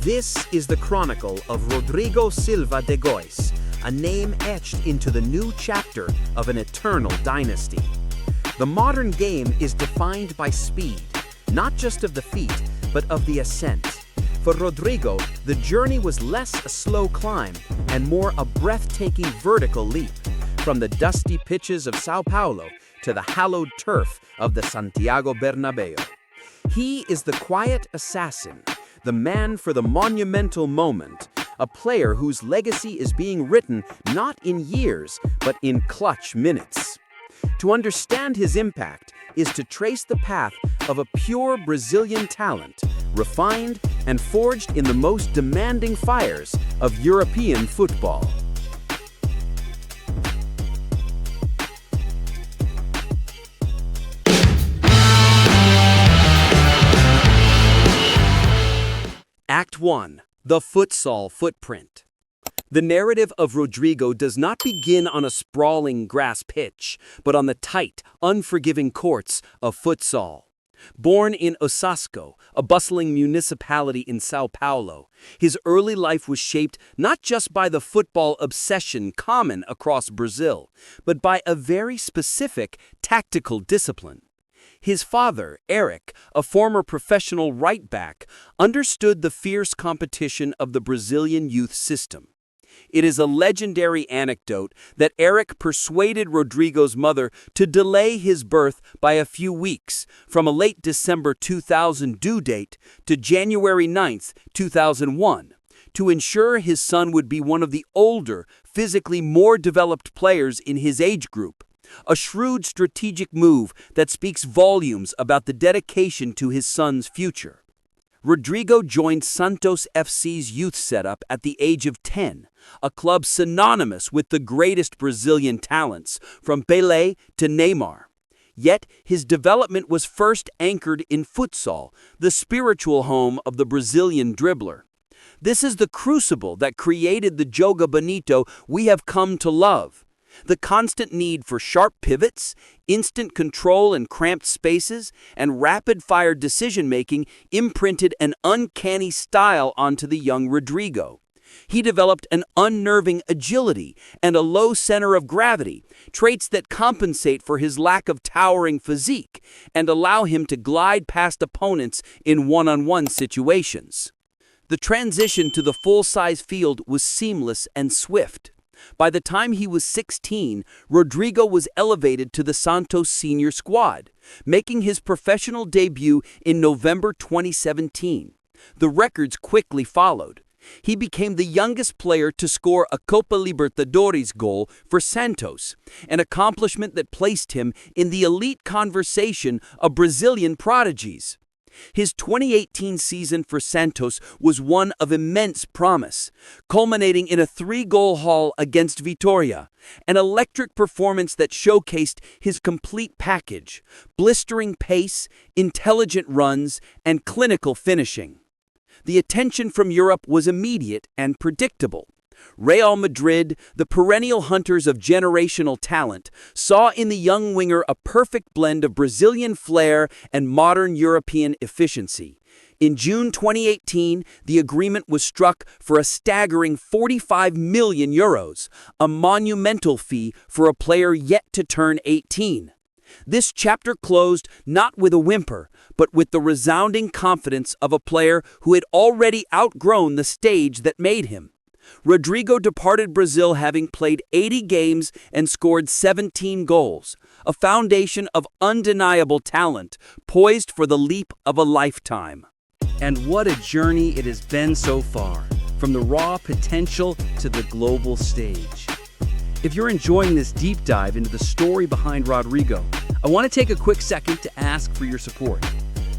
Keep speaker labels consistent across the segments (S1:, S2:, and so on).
S1: This is the chronicle of Rodrygo Silva de Gois, a name etched into the new chapter of an eternal dynasty. The modern game is defined by speed, not just of the feet, but of the ascent. For Rodrygo, the journey was less a slow climb and more a breathtaking vertical leap, from the dusty pitches of Sao Paulo to the hallowed turf of the Santiago Bernabéu. He is the quiet assassin, the man for the monumental moment, a player whose legacy is being written not in years, but in clutch minutes. To understand his impact is to trace the path of a pure Brazilian talent, refined and forged in the most demanding fires of European football. Act 1. The Futsal Footprint. The narrative of Rodrygo does not begin on a sprawling grass pitch, but on the tight, unforgiving courts of futsal. Born in Osasco, a bustling municipality in Sao Paulo, his early life was shaped not just by the football obsession common across Brazil, but by a very specific tactical discipline. His father, Eric, a former professional right-back, understood the fierce competition of the Brazilian youth system. It is a legendary anecdote that Eric persuaded Rodrygo's mother to delay his birth by a few weeks, from a late December 2000 due date to January 9, 2001, to ensure his son would be one of the older, physically more developed players in his age group. A shrewd strategic move that speaks volumes about the dedication to his son's future. Rodrygo joined Santos FC's youth setup at the age of 10, a club synonymous with the greatest Brazilian talents, from Pelé to Neymar. Yet, his development was first anchored in futsal, the spiritual home of the Brazilian dribbler. This is the crucible that created the joga bonito we have come to love. The constant need for sharp pivots, instant control in cramped spaces, and rapid-fire decision-making imprinted an uncanny style onto the young Rodrygo. He developed an unnerving agility and a low center of gravity, traits that compensate for his lack of towering physique and allow him to glide past opponents in one-on-one situations. The transition to the full-size field was seamless and swift. By the time he was 16, Rodrygo was elevated to the Santos senior squad, making his professional debut in November 2017. The records quickly followed. He became the youngest player to score a Copa Libertadores goal for Santos, an accomplishment that placed him in the elite conversation of Brazilian prodigies. His 2018 season for Santos was one of immense promise, culminating in a 3-goal haul against Vitória, an electric performance that showcased his complete package: blistering pace, intelligent runs, and clinical finishing. The attention from Europe was immediate and predictable. Real Madrid, the perennial hunters of generational talent, saw in the young winger a perfect blend of Brazilian flair and modern European efficiency. In June 2018, the agreement was struck for a staggering €45 million, a monumental fee for a player yet to turn 18. This chapter closed not with a whimper, but with the resounding confidence of a player who had already outgrown the stage that made him. Rodrygo departed Brazil having played 80 games and scored 17 goals, a foundation of undeniable talent, poised for the leap of a lifetime. And what a journey it has been so far, from the raw potential to the global stage. If you're enjoying this deep dive into the story behind Rodrygo, I want to take a quick second to ask for your support.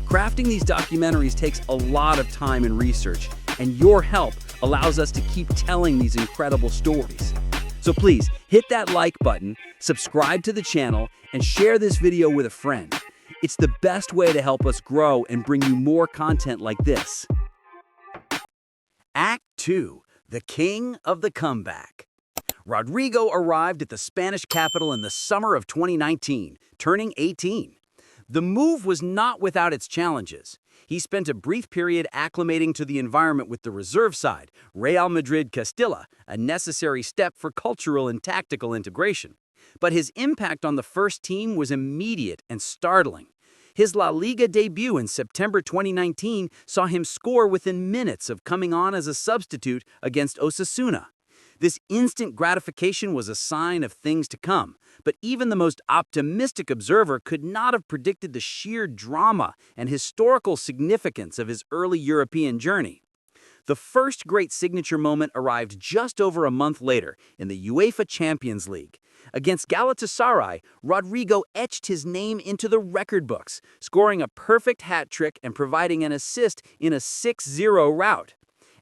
S1: Crafting these documentaries takes a lot of time and research, and your help allows us to keep telling these incredible stories. So please, hit that like button, subscribe to the channel, and share this video with a friend. It's the best way to help us grow and bring you more content like this. Act 2. The King of the Comeback. Rodrygo arrived at the Spanish capital in the summer of 2019, turning 18. The move was not without its challenges. He spent a brief period acclimating to the environment with the reserve side, Real Madrid Castilla, a necessary step for cultural and tactical integration. But his impact on the first team was immediate and startling. His La Liga debut in September 2019 saw him score within minutes of coming on as a substitute against Osasuna. This instant gratification was a sign of things to come, but even the most optimistic observer could not have predicted the sheer drama and historical significance of his early European journey. The first great signature moment arrived just over a month later in the UEFA Champions League. Against Galatasaray, Rodrygo etched his name into the record books, scoring a perfect hat trick and providing an assist in a 6-0 rout.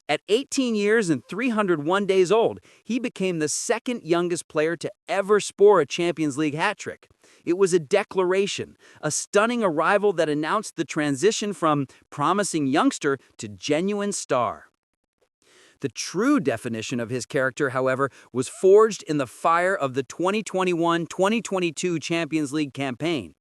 S1: At 18 years and 301 days old, he became the second youngest player to ever score a Champions League hat trick. It was a declaration, a stunning arrival that announced the transition from promising youngster to genuine star. The true definition of his character, however, was forged in the fire of the 2021-2022 Champions League campaign.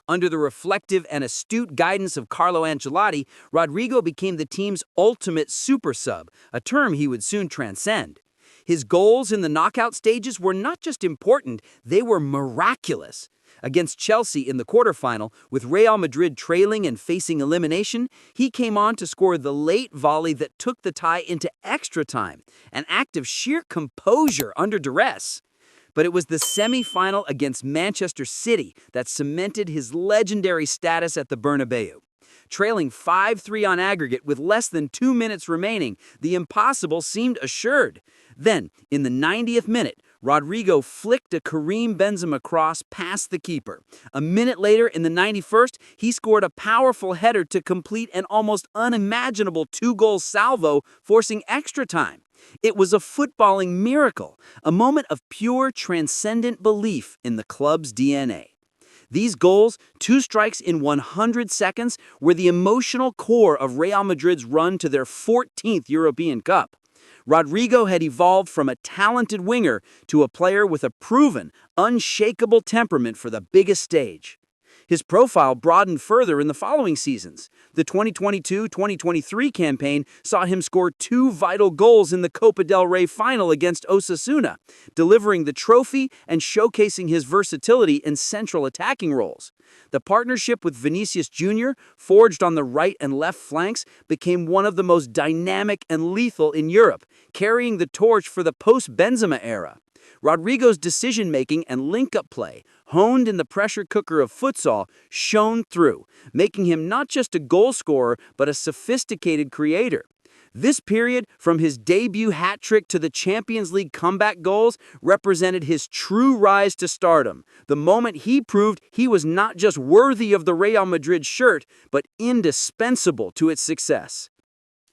S1: Under the reflective and astute guidance of Carlo Ancelotti, Rodrygo became the team's ultimate super sub, a term he would soon transcend. His goals in the knockout stages were not just important, they were miraculous. Against Chelsea in the quarterfinal, with Real Madrid trailing and facing elimination, he came on to score the late volley that took the tie into extra time, an act of sheer composure under duress. But it was the semi-final against Manchester City that cemented his legendary status at the Bernabéu. Trailing 5-3 on aggregate with less than 2 minutes remaining, the impossible seemed assured. Then, in the 90th minute, Rodrygo flicked a Karim Benzema cross past the keeper. A minute later, in the 91st, he scored a powerful header to complete an almost unimaginable 2-goal salvo, forcing extra time. It was a footballing miracle, a moment of pure, transcendent belief in the club's DNA. These goals, 2 strikes in 100 seconds, were the emotional core of Real Madrid's run to their 14th European Cup. Rodrygo had evolved from a talented winger to a player with a proven, unshakable temperament for the biggest stage. His profile broadened further in the following seasons. The 2022-2023 campaign saw him score 2 vital goals in the Copa del Rey final against Osasuna, delivering the trophy and showcasing his versatility in central attacking roles. The partnership with Vinicius Jr., forged on the right and left flanks, became one of the most dynamic and lethal in Europe, carrying the torch for the post-Benzema era. Rodrygo's decision-making and link-up play, honed in the pressure cooker of futsal, shone through, making him not just a goal scorer but a sophisticated creator. This period, from his debut hat trick to the Champions League comeback goals, represented his true rise to stardom, the moment he proved he was not just worthy of the Real Madrid shirt, but indispensable to its success.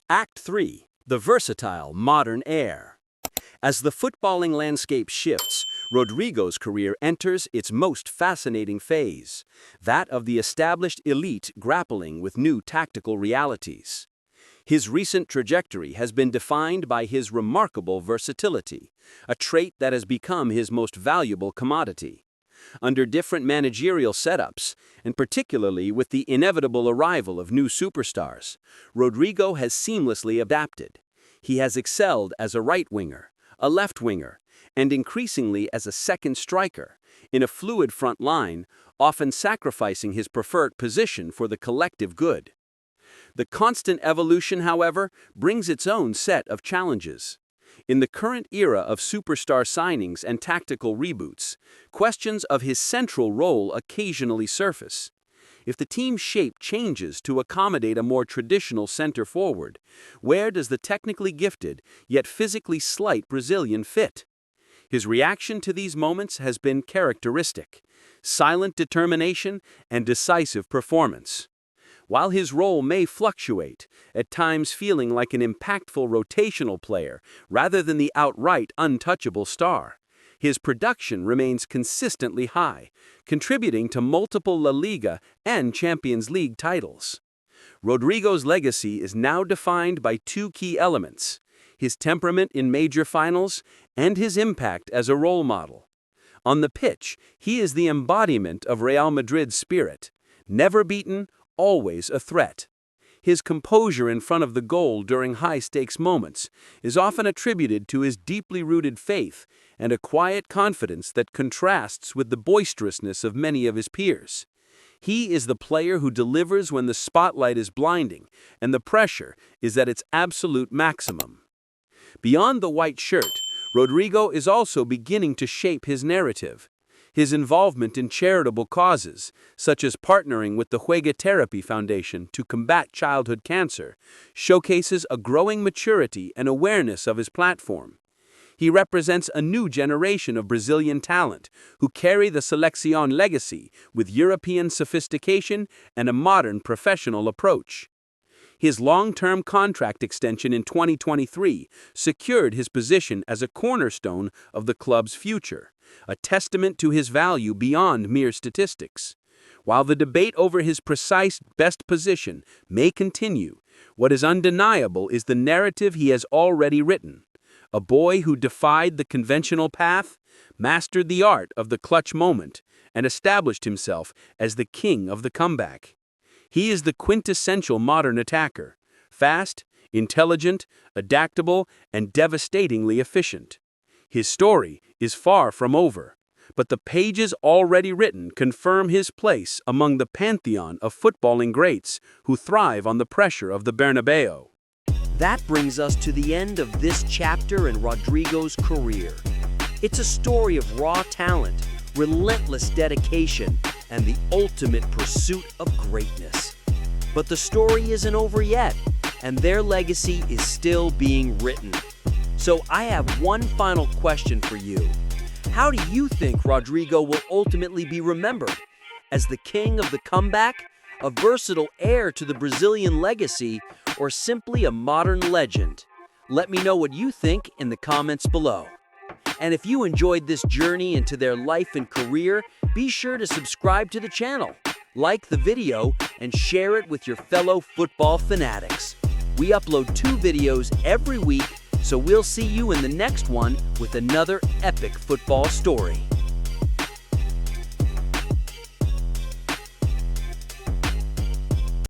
S1: Act 3. The versatile modern heir. As the footballing landscape shifts, Rodrygo's career enters its most fascinating phase, that of the established elite grappling with new tactical realities. His recent trajectory has been defined by his remarkable versatility, a trait that has become his most valuable commodity. Under different managerial setups, and particularly with the inevitable arrival of new superstars, Rodrygo has seamlessly adapted. He has excelled as a right winger, a left winger, and increasingly as a second striker, in a fluid front line, often sacrificing his preferred position for the collective good. The constant evolution, however, brings its own set of challenges. In the current era of superstar signings and tactical reboots, questions of his central role occasionally surface. If the team's shape changes to accommodate a more traditional center forward, where does the technically gifted, yet physically slight Brazilian fit? His reaction to these moments has been characteristic: silent determination and decisive performance. While his role may fluctuate, at times feeling like an impactful rotational player rather than the outright untouchable star, his production remains consistently high, contributing to multiple La Liga and Champions League titles. Rodrygo's legacy is now defined by 2 key elements: his temperament in major finals and his impact as a role model. On the pitch, he is the embodiment of Real Madrid's spirit: never beaten, always a threat. His composure in front of the goal during high-stakes moments is often attributed to his deeply rooted faith and a quiet confidence that contrasts with the boisterousness of many of his peers. He is the player who delivers when the spotlight is blinding and the pressure is at its absolute maximum. Beyond the white shirt, Rodrygo is also beginning to shape his narrative. His involvement in charitable causes, such as partnering with the Juega Therapy Foundation to combat childhood cancer, showcases a growing maturity and awareness of his platform. He represents a new generation of Brazilian talent who carry the Selección legacy with European sophistication and a modern professional approach. His long-term contract extension in 2023 secured his position as a cornerstone of the club's future, a testament to his value beyond mere statistics. While the debate over his precise best position may continue, what is undeniable is the narrative he has already written. A boy who defied the conventional path, mastered the art of the clutch moment, and established himself as the king of the comeback. He is the quintessential modern attacker, fast, intelligent, adaptable, and devastatingly efficient. His story is far from over, but the pages already written confirm his place among the pantheon of footballing greats who thrive on the pressure of the Bernabéu.
S2: That brings us to the end of this chapter in Rodrygo's career. It's a story of raw talent, relentless dedication, and the ultimate pursuit of greatness. But the story isn't over yet, and their legacy is still being written. So I have one final question for you. How do you think Rodrygo will ultimately be remembered? As the king of the comeback, a versatile heir to the Brazilian legacy, or simply a modern legend? Let me know what you think in the comments below. And if you enjoyed this journey into their life and career, be sure to subscribe to the channel, like the video, and share it with your fellow football fanatics. We upload 2 videos every week, so we'll see you in the next one with another epic football story.